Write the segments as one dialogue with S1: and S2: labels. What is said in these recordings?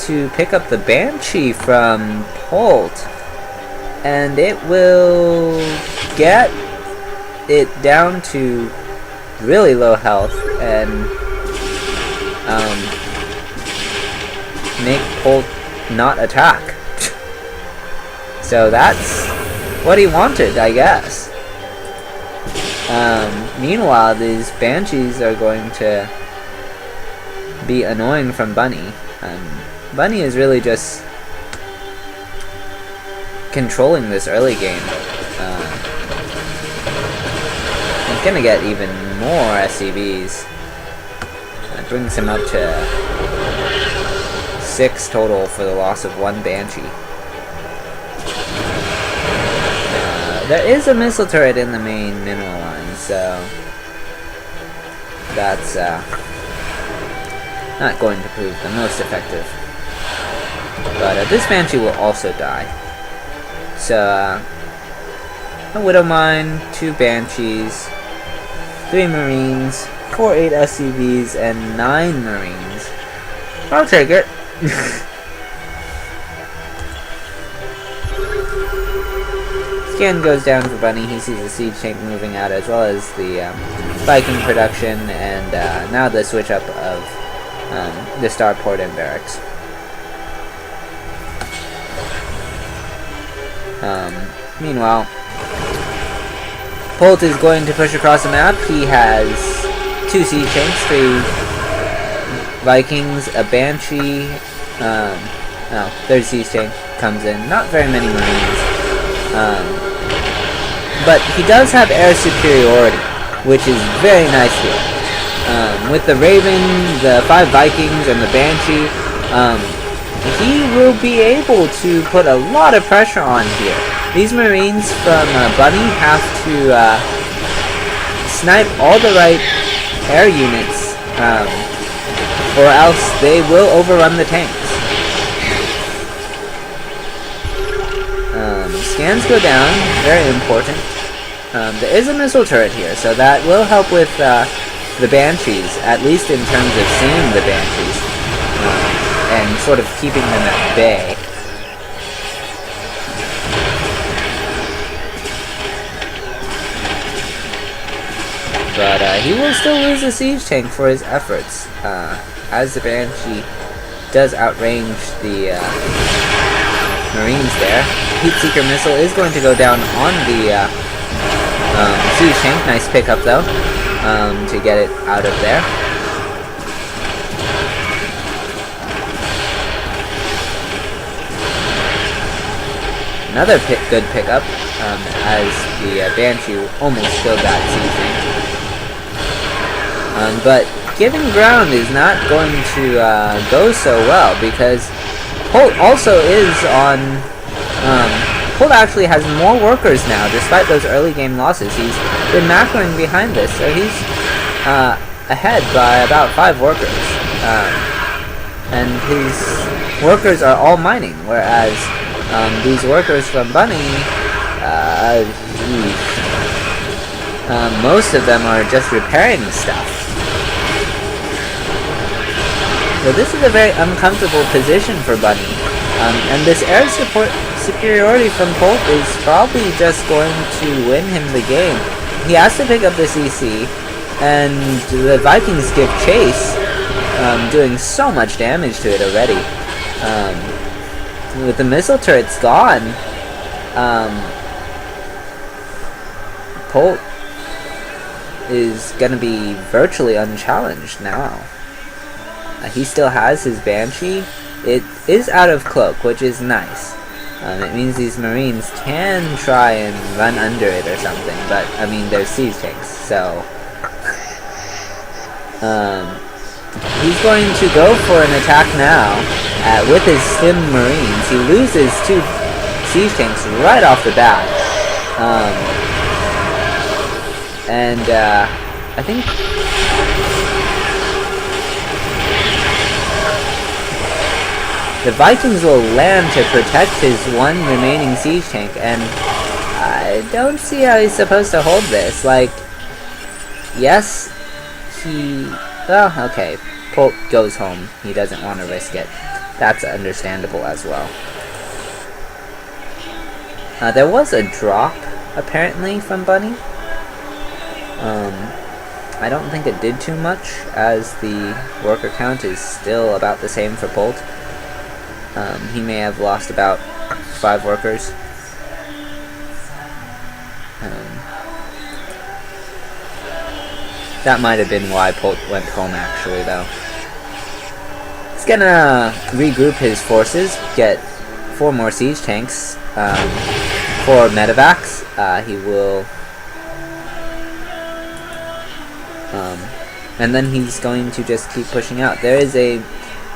S1: to pick up the Banshee from Holt, and it will get it down to really low health and make Holt not attack. So that's what he wanted, I guess. Meanwhile, these Banshees are going to be annoying from Bunny. Bunny is really just controlling this early game. He's gonna get even more SCVs. That brings him up to 6 total for the loss of 1 Banshee. There is a missile turret in the main mineral line, so that's not going to prove the most effective. But this Banshee will also die. So, a Widow Mine, 2 Banshees, 3 Marines, 4 8 SCVs, and 9 Marines. I'll take it. Scan goes down for Bunny. He sees the siege tank moving out, as well as the Viking production, and now the switch up of the starport and barracks. Meanwhile, Holt is going to push across the map. He has 2 siege tanks, 3 Vikings, a Banshee. Third siege tank comes in. Not very many Marines. But he does have air superiority, which is very nice here. With the Raven, the 5 Vikings, and the Banshee, he will be able to put a lot of pressure on here. These Marines from Bunny have to snipe all the right air units, or else they will overrun the tanks. Scans go down, very important. There is a missile turret here, so that will help with the Banshees, at least in terms of seeing the Banshees, and sort of keeping them at bay. But he will still lose the siege tank for his efforts, as the Banshee does outrange the Marines there. Heatseeker missile is going to go down on the siege tank. Nice pickup though, to get it out of there. Another good pickup, as the Banshee almost killed that siege tank. But giving ground is not going to go so well, because Holt also is on... Holt actually has more workers now, despite those early game losses. He's been macroing behind this, so he's ahead by about 5 workers. And his workers are all mining, whereas these workers from Bunny, most of them are just repairing stuff. So this is a very uncomfortable position for Bunny. And this air superiority from Holt is probably just going to win him the game. He has to pick up this EC, and the Vikings give chase, doing so much damage to it already. With the missile turrets gone, Holt is going to be virtually unchallenged now. He still has his Banshee. It is out of cloak, which is nice. It means these Marines can try and run under it or something, but, I mean, they're siege tanks, so... he's going to go for an attack now, with his Stim Marines. He loses 2 siege tanks right off the bat. I think... the Vikings will land to protect his 1 remaining siege tank, and I don't see how he's supposed to hold this. Like, yes, he... well, okay, Holt goes home. He doesn't want to risk it. that's understandable as well. There was a drop, apparently, from Bunny. I don't think it did too much, as the worker count is still about the same for Bolt. He may have lost about 5 workers. That might have been why Bolt went home, actually, though. He's gonna regroup his forces, get 4 more siege tanks, 4 medevacs. He will... and then he's going to just keep pushing out. There is a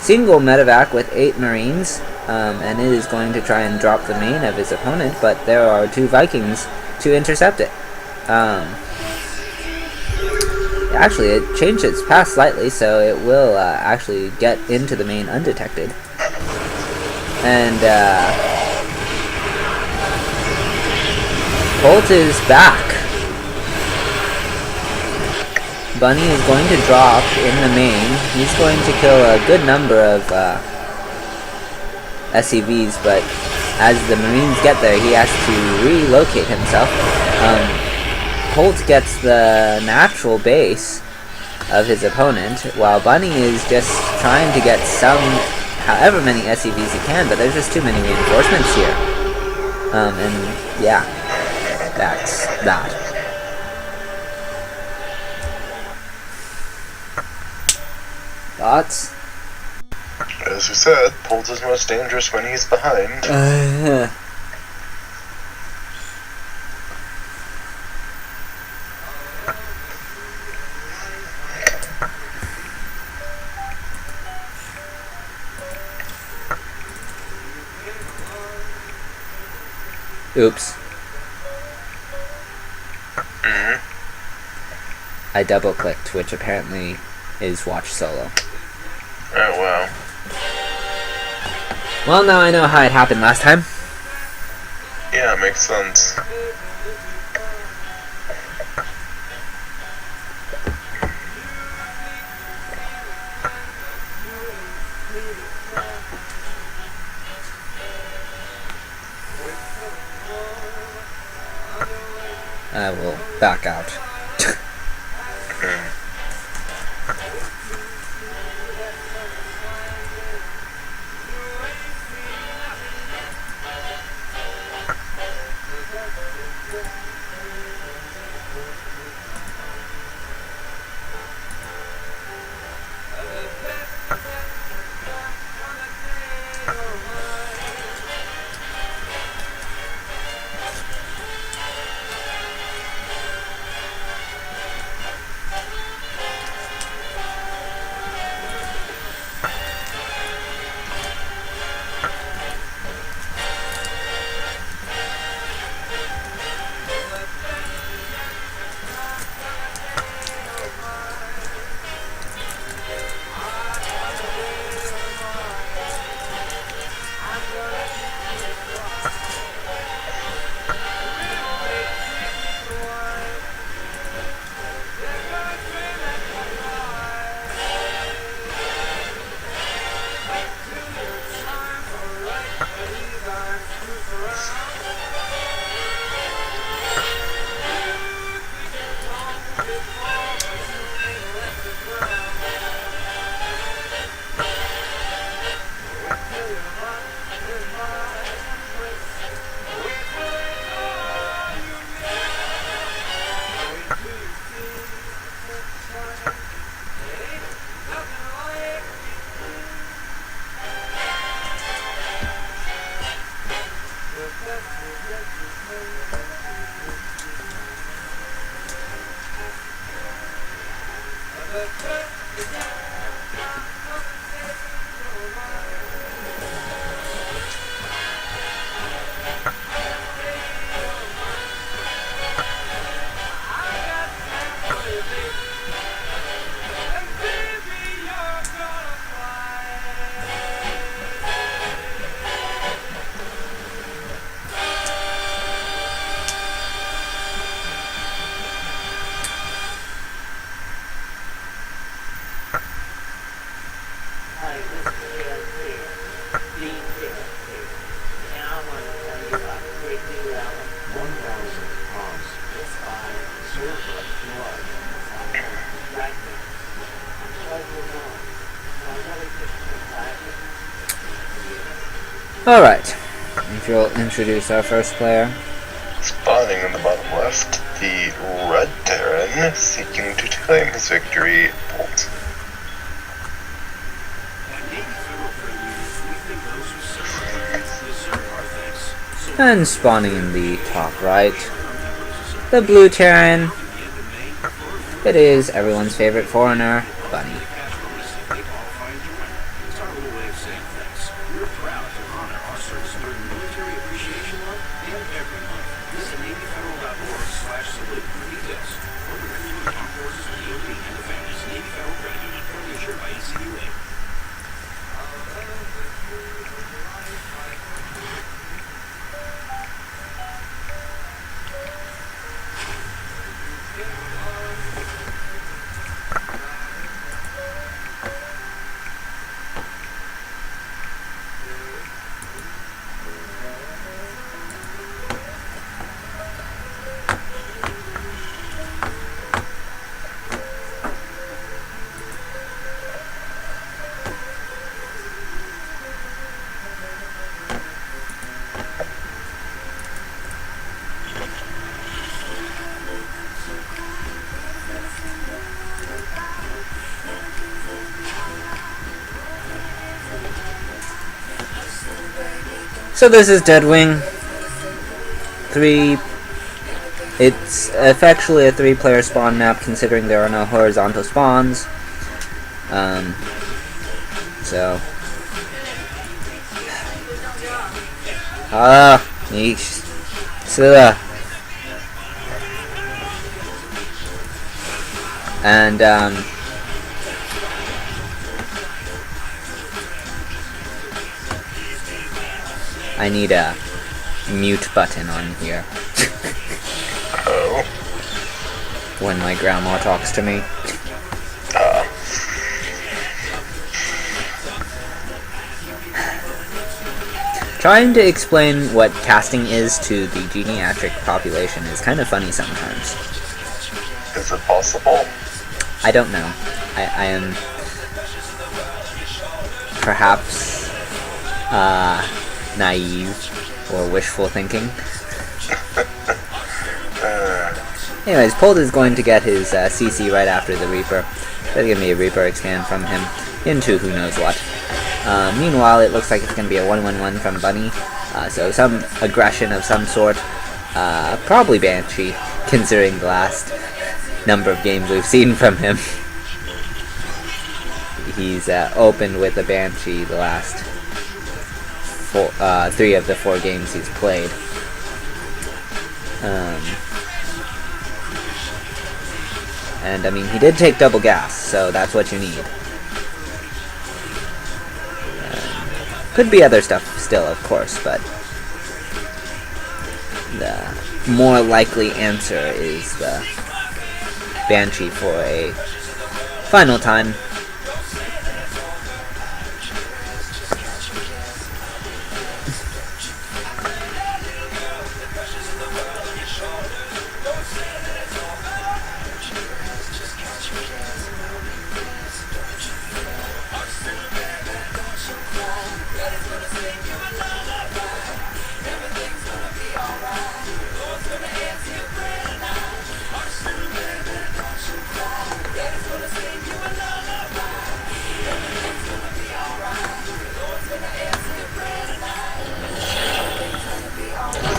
S1: single medevac with 8 marines, and it is going to try and drop the main of his opponent, but there are 2 Vikings to intercept it. Actually, it changed its path slightly, so it will actually get into the main undetected. And Bolt is back. Bunny is going to drop in the main. He's going to kill a good number of SCVs, but as the Marines get there, he has to relocate himself. Bolt gets the natural base of his opponent, while Bunny is just trying to get some, however many SCVs he can, but there's just too many reinforcements here. And yeah, that's that. Thoughts?
S2: As we said, Bolt is most dangerous when he's behind.
S1: Oops. I double-clicked, which apparently is watch solo.
S2: Oh, wow.
S1: Well, now I know how it happened last time.
S2: Yeah, it makes sense.
S1: I will back out. Alright, if you'll introduce our first player.
S2: Spawning in the bottom left, the Red Terran, seeking to claim his victory, Bolt.
S1: And spawning in the top right, the Blue Terran. It is everyone's favorite foreigner, Bunny. So this is Deadwing 3. It's effectually a 3-player spawn map, considering there are no horizontal spawns. Yeesh. And, I need a mute button on here.
S2: Oh.
S1: When my grandma talks to me. Trying to explain what casting is to the geriatric population is kind of funny sometimes.
S2: Is it possible?
S1: I don't know. I am perhaps naive or wishful thinking. Anyways, Pold is going to get his CC right after the Reaper. There's going to be a Reaper expand from him into who knows what. Meanwhile, it looks like it's going to be a 1-1-1 from Bunny. So some aggression of some sort. Probably Banshee, considering the last number of games we've seen from him. He's opened with a Banshee the last 3 of the 4 games he's played. And I mean, he did take double gas, so that's what you need. Could be other stuff still, of course, but the more likely answer is the Banshee for a final time.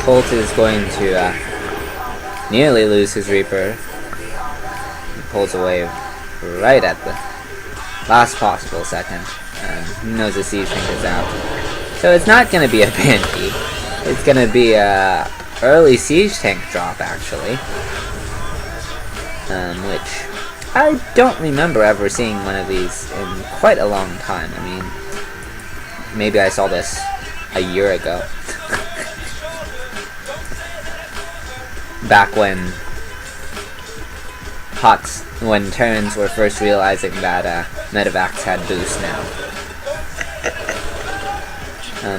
S1: Colt is going to nearly lose his Reaper. He pulls away right at the last possible second. He knows the siege tank is out. So it's not going to be a Banshee. It's going to be a early siege tank drop, actually. Which I don't remember ever seeing one of these in quite a long time. I mean, maybe I saw this a year ago. Back when when Terrans were first realizing that medevacs had boost now.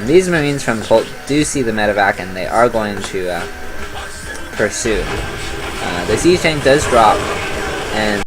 S1: These Marines from Bolt do see the medevac, and they are going to pursue. The siege tank does drop, and